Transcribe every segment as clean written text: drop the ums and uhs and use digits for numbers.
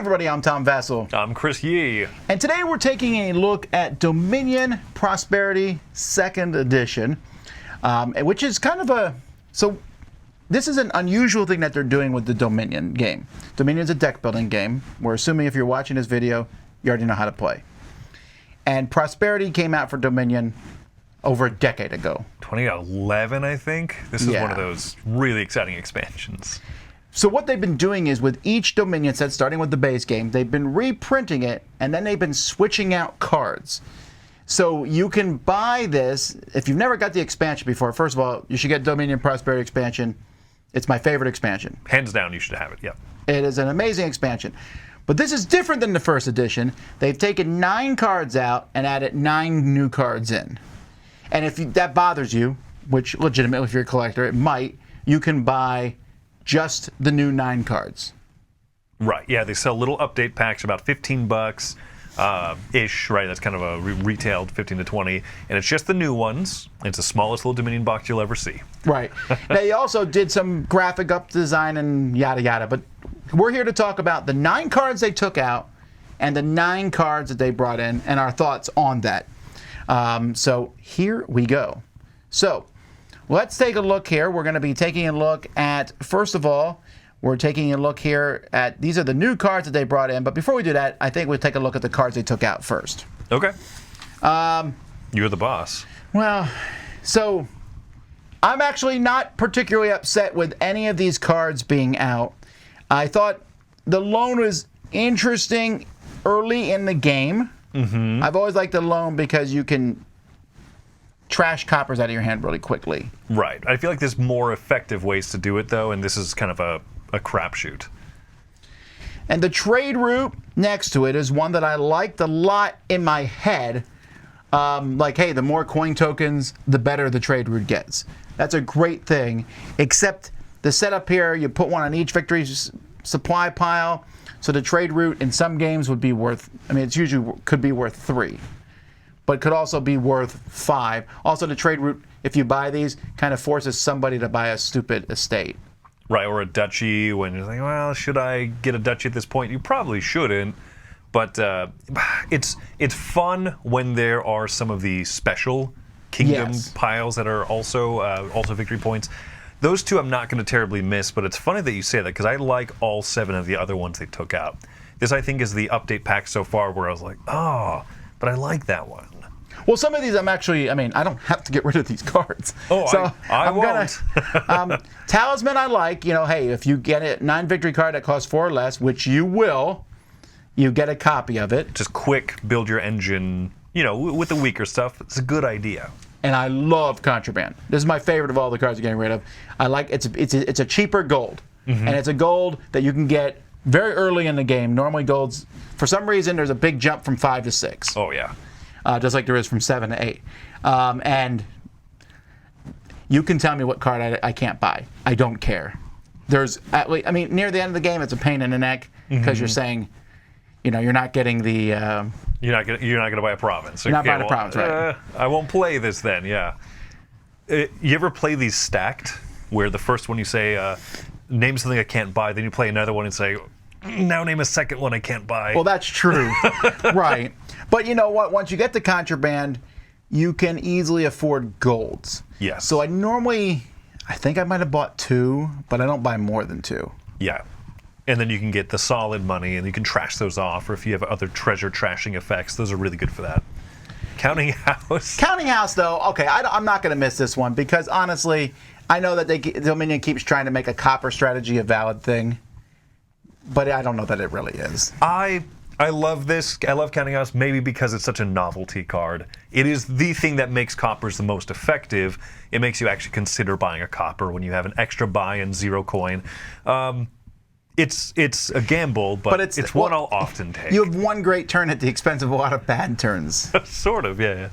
everybody, I'm Tom Vassell. I'm Chris Yee. And today we're taking a look at Dominion Prosperity 2nd Edition, which is kind of a... So this is an unusual thing that they're doing with the Dominion game. Dominion is a deck building game. We're assuming if you're watching this video, you already know how to play. And Prosperity came out for Dominion over a decade ago. 2011, I think. This is one of those really exciting expansions. So what they've been doing is with each Dominion set, starting with the base game, they've been reprinting it, and then they've been switching out cards. So you can buy this, if you've never got the expansion before, first of all, you should get Dominion Prosperity expansion. It's my favorite expansion. Hands down, you should have it, yep. It is an amazing expansion. But this is different than the first edition. They've taken 9 cards out and added 9 new cards in. And if that bothers you, which legitimately if you're a collector, it might, you can buy just the new 9 cards. Right, yeah, they sell little update packs, about 15 bucks ish, right? That's kind of a retailed 15 to 20, and it's just the new ones. It's the smallest little Dominion box you'll ever see. Right. They also did some graphic up design and yada yada, but we're here to talk about the 9 cards they took out and the 9 cards that they brought in and our thoughts on that. So here we go. So let's take a look here. We're going to be taking a look at, first of all, we're taking a look here at, these are the new cards that they brought in. But before we do that, I think we'll take a look at the cards they took out first. Okay. You're the boss. Well, so I'm actually not particularly upset with any of these cards being out. I thought the loan was interesting early in the game. Mm-hmm. I've always liked the loan because you can trash coppers out of your hand really quickly. Right. I feel like there's more effective ways to do it, though, and this is kind of a crapshoot. And the trade route next to it is one that I liked a lot in my head. Like, hey, the more coin tokens, the better the trade route gets. That's a great thing, except the setup here, you put one on each victory supply pile, so the trade route in some games would be worth, I mean, it's usually could be worth 3. But could also be worth 5. Also, the trade route, if you buy these, kind of forces somebody to buy a stupid estate. Right, or a duchy when you're like, well, should I get a duchy at this point? You probably shouldn't. But it's fun when there are some of the special kingdom piles that are also victory points. Those 2 I'm not going to terribly miss, but it's funny that you say that because I like all 7 of the other ones they took out. This, I think, is the update pack so far where I was like, oh, but I like that one. Well, some of these I'm actually, I mean, I don't have to get rid of these cards. Oh, so I won't. Talisman I like, you know, hey, if you get a 9 victory card that costs 4 or less, which you will, you get a copy of it. Just quick, build your engine, you know, with the weaker stuff. It's a good idea. And I love Contraband. This is my favorite of all the cards you're getting rid of. I like it's a cheaper gold, and it's a gold that you can get very early in the game. Normally, golds, for some reason, there's a big jump from 5 to 6. Oh yeah. Just like there is from 7 to 8. And you can tell me what card I can't buy. I don't care. There's, I mean, near the end of the game, it's a pain in the neck because you're saying, you know, you're not getting the. You're not gonna buy a province. You're not buying a province, right? I won't play this then. Yeah. You ever play these stacked, where the first one you say, name something I can't buy, then you play another one and say, now name a second one I can't buy. Well, that's true, right? But you know what? Once you get the Contraband, you can easily afford golds. Yes. So I think I might have bought 2, but I don't buy more than 2. Yeah. And then you can get the solid money, and you can trash those off, or if you have other treasure trashing effects, those are really good for that. Counting House. Counting House, though, okay, I'm not going to miss this one, because honestly, I know that Dominion keeps trying to make a copper strategy a valid thing, but I don't know that it really is. I love this. I love Counting House, maybe because it's such a novelty card. It is the thing that makes coppers the most effective. It makes you actually consider buying a copper when you have an extra buy and 0 coin. It's a gamble, but it's one I'll often take. You have one great turn at the expense of a lot of bad turns. Sort of, yeah.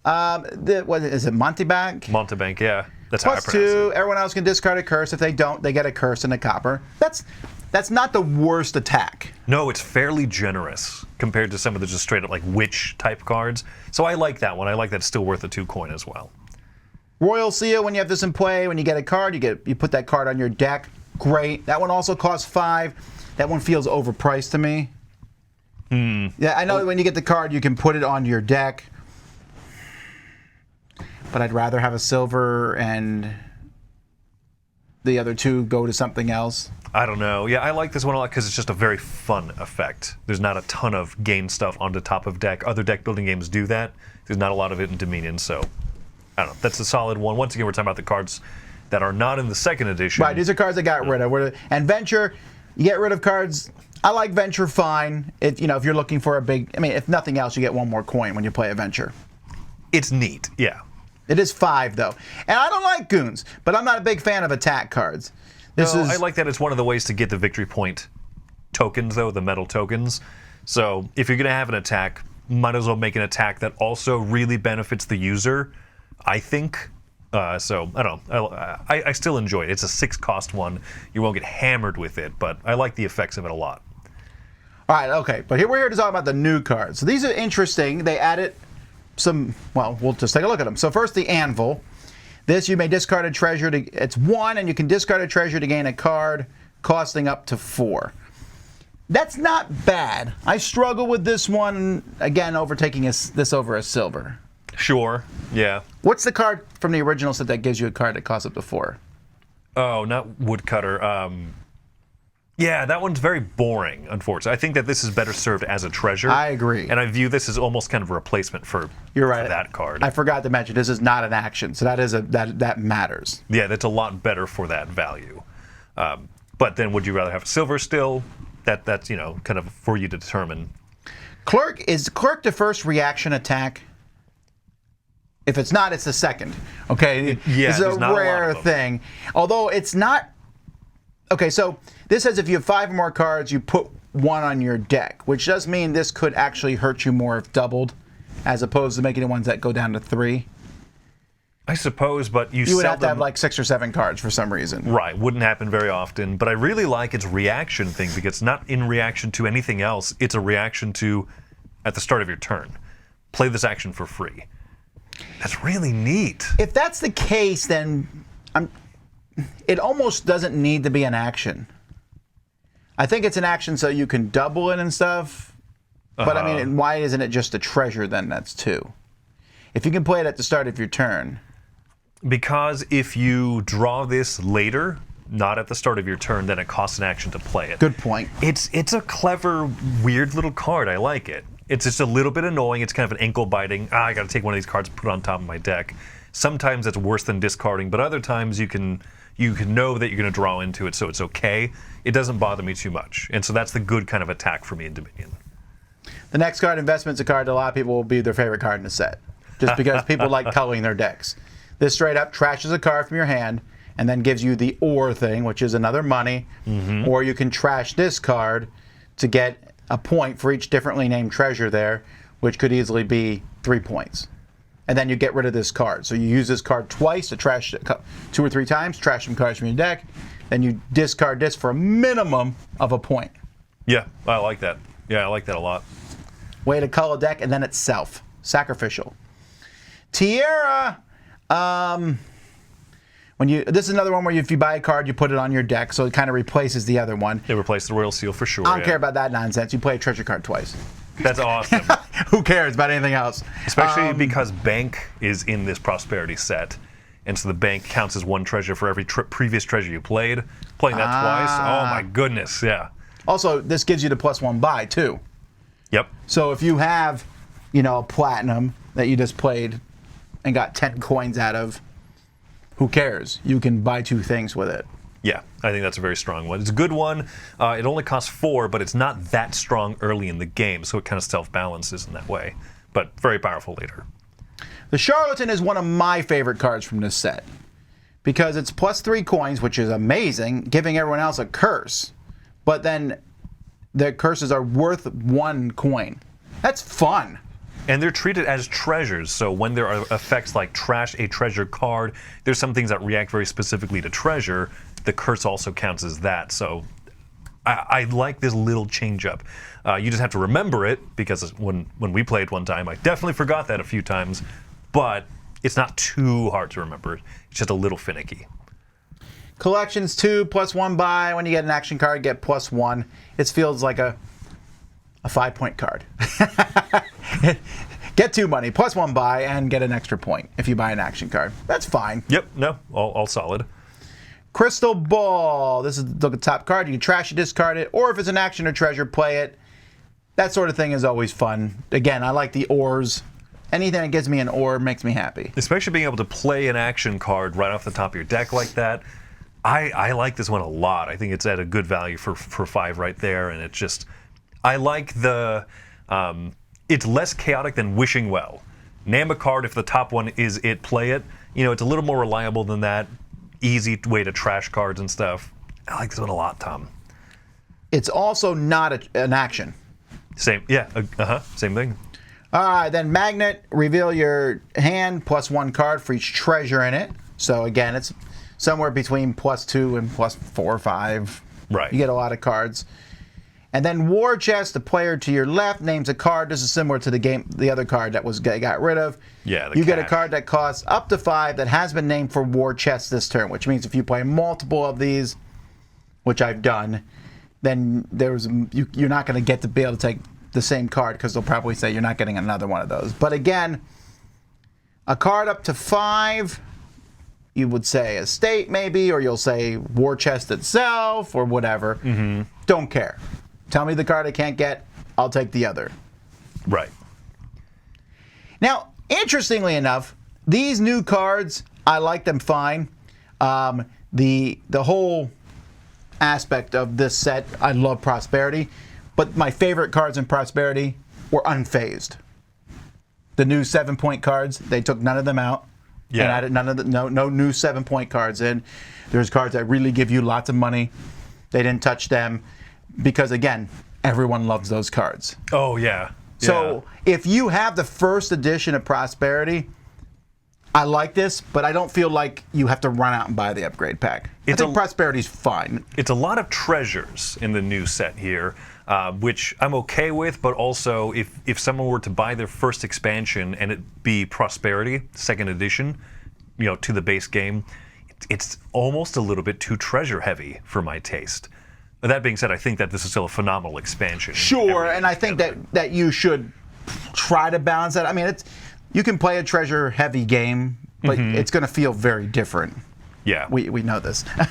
What is it, Montebank? Montebank, yeah. That's how I Plus pronounce 2, it. everyone else can discard a curse. If they don't, they get a curse and a copper. That's not the worst attack. No, it's fairly generous compared to some of the just straight up like witch type cards. So I like that one. I like that it's still worth a 2 coin as well. Royal Seal, when you have this in play, when you get a card, you put that card on your deck. Great. That one also costs 5. that one feels overpriced to me. Yeah, I know when you get the card, you can put it on your deck, but I'd rather have a silver and the other two go to something else. I don't know. Yeah, I like this one a lot because it's just a very fun effect. There's not a ton of game stuff on the top of deck. Other deck building games do that. There's not a lot of it in Dominion, so I don't know. That's a solid one. Once again, we're talking about the cards that are not in the second edition. Right, these are cards I got rid of. And Venture, you get rid of cards. I like Venture fine. If you're looking for a big, if nothing else, you get one more coin when you play a Venture. It's neat, yeah. It is 5 though, and I don't like goons, but I'm not a big fan of attack cards. I like that it's one of the ways to get the victory point tokens, though, the metal tokens. So if you're going to have an attack, might as well make an attack that also really benefits the user, I think. So I don't know. I still enjoy it. It's a 6-cost one. You won't get hammered with it, but I like the effects of it a lot. All right, okay, but we're here to talk about the new cards. So these are interesting. They added some, well, we'll just take a look at them. So first, the Anvil. This, you may discard a treasure it's 1, and you can discard a treasure to gain a card costing up to 4. That's not bad. I struggle with this one, again, overtaking this over a silver. Sure, yeah. What's the card from the original set that gives you a card that costs up to 4? Oh, not Woodcutter. Yeah, that one's very boring, unfortunately. I think that this is better served as a treasure. I agree. And I view this as almost kind of a replacement for that card. I forgot to mention, this is not an action, so that matters. Yeah, that's a lot better for that value. But then would you rather have a silver still? That's kind of for you to determine. Clerk, is Clerk the first reaction attack? If it's not, it's the second. Okay, yeah, it's a rare thing. Although it's not. Okay, so this says if you have 5 or more cards, you put 1 on your deck, which does mean this could actually hurt you more if doubled, as opposed to making the ones that go down to 3. I suppose, but you would have to have like 6 or 7 cards for some reason. Right, wouldn't happen very often. But I really like its reaction thing because it's not in reaction to anything else. It's a reaction to, at the start of your turn, play this action for free. That's really neat. If that's the case, then it almost doesn't need to be an action. I think it's an action so you can double it and stuff. But why isn't it just a treasure then? That's 2. If you can play it at the start of your turn. Because if you draw this later, not at the start of your turn, then it costs an action to play it. Good point. It's a clever, weird little card. I like it. It's just a little bit annoying. It's kind of an ankle-biting, I got to take one of these cards and put it on top of my deck. Sometimes it's worse than discarding, but other times you can know that you're going to draw into it, so it's okay. It doesn't bother me too much. And so that's the good kind of attack for me in Dominion. The next card, Investment's a card that a lot of people will be their favorite card in the set, just because people like coloring their decks. This straight up trashes a card from your hand and then gives you the or thing, which is another money, or you can trash this card to get a point for each differently named treasure there, which could easily be 3 points. And then you get rid of this card. So you use this card twice to trash 2 or 3 times, trash some cards from your deck, then you discard this for a minimum of a point. Yeah, I like that. Yeah, I like that a lot. Way to cull a deck, and then itself. Sacrificial. Tierra. This is another one where if you buy a card, you put it on your deck, so it kind of replaces the other one. They replace the Royal Seal for sure. I don't care about that nonsense. You play a treasure card twice. That's awesome. Who cares about anything else? Especially because Bank is in this Prosperity set. And so the Bank counts as 1 treasure for every previous treasure you played. Playing that twice, oh my goodness, yeah. Also, this gives you the +1 buy, too. Yep. So if you have, a platinum that you just played and got 10 coins out of, who cares? You can buy 2 things with it. Yeah, I think that's a very strong one. It's a good one. It only costs 4, but it's not that strong early in the game, so it kind of self-balances in that way. But very powerful later. The Charlatan is one of my favorite cards from this set because it's +3 coins, which is amazing, giving everyone else a curse. But then the curses are worth 1 coin. That's fun. And they're treated as treasures, so when there are effects like trash a treasure card, there's some things that react very specifically to treasure. The curse also counts as that, so I like this little change-up. You just have to remember it, because when we played one time, I definitely forgot that a few times, but it's not too hard to remember. It's just a little finicky. Collections 2 plus 1 buy. When you get an action card, get plus 1. It feels like a 5-point card. Get 2 money, plus 1 buy, and get an extra point if you buy an action card. That's fine. Yep, no, all solid. Crystal Ball. This is the top card. You can trash it, discard it, or if it's an action or treasure, play it. That sort of thing is always fun. Again, I like the ores. Anything that gives me an ore makes me happy. Especially being able to play an action card right off the top of your deck like that. I like this one a lot. I think it's at a good value for 5 right there, and it's just... I like the... it's less chaotic than Wishing Well. Name a card, if the top one is it, play it. You know, it's a little more reliable than that. Easy way to trash cards and stuff. I like this one a lot, Tom. It's also not an action. Same, yeah, same thing. All right, then Magnet, reveal your hand, plus 1 card for each treasure in it. So again, it's somewhere between plus 2 and plus 4 or 5. Right. You get a lot of cards. And then War Chest, the player to your left names a card. This is similar to the other card that was got rid of. Yeah, you get a card that costs up to 5 that has been named for War Chest this turn, which means if you play multiple of these, which I've done, then you're not going to get to be able to take the same card because they'll probably say you're not getting another one of those. But again, a card up to 5, you would say Estate maybe, or you'll say War Chest itself or whatever. Mm-hmm. Don't care. Tell me the card I can't get, I'll take the other. Right. Now, interestingly enough, these new cards, I like them fine. The whole aspect of this set, I love Prosperity, but my favorite cards in Prosperity were unfazed. The new 7-point cards, they took none of them out. Yeah. And added no new 7-point cards in. There's cards that really give you lots of money. They didn't touch them. Because again, everyone loves those cards. Oh, yeah. So if you have the first edition of Prosperity, I like this, but I don't feel like you have to run out and buy the upgrade pack. I think Prosperity's fine. It's a lot of treasures in the new set here, which I'm okay with, but also if someone were to buy their first expansion and it be Prosperity, second edition, you know, to the base game, it's almost a little bit too treasure heavy for my taste. That being said, I think that this is still a phenomenal expansion. Sure, and I think that you should try to balance that. I mean, you can play a treasure-heavy game, but it's going to feel very different. Yeah, we know this, and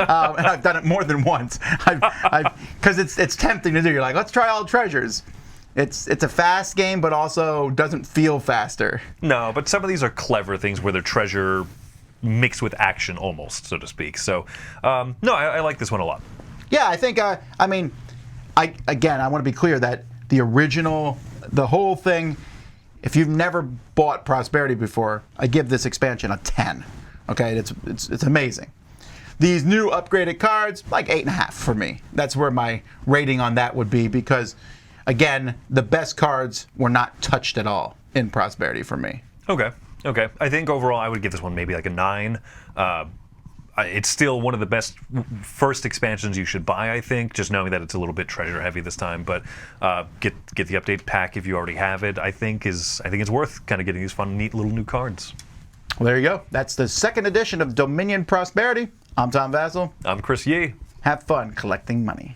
I've done it more than once. Because it's tempting to do. You're like, let's try all treasures. It's a fast game, but also doesn't feel faster. No, but some of these are clever things where they're treasure mixed with action almost, so to speak. So, no, I like this one a lot. Yeah, I think, I want to be clear that the whole thing, if you've never bought Prosperity before, I give this expansion a 10. Okay, it's amazing. These new upgraded cards, like 8.5 for me. That's where my rating on that would be because, again, the best cards were not touched at all in Prosperity for me. Okay. I think overall I would give this one maybe like a 9. It's still one of the best first expansions you should buy, I think, just knowing that it's a little bit treasure heavy this time. But get the update pack if you already have it. I think it's worth kind of getting these fun, neat little new cards. Well, there you go. That's the second edition of Dominion Prosperity. I'm Tom Vassell. I'm Chris Yee. Have fun collecting money.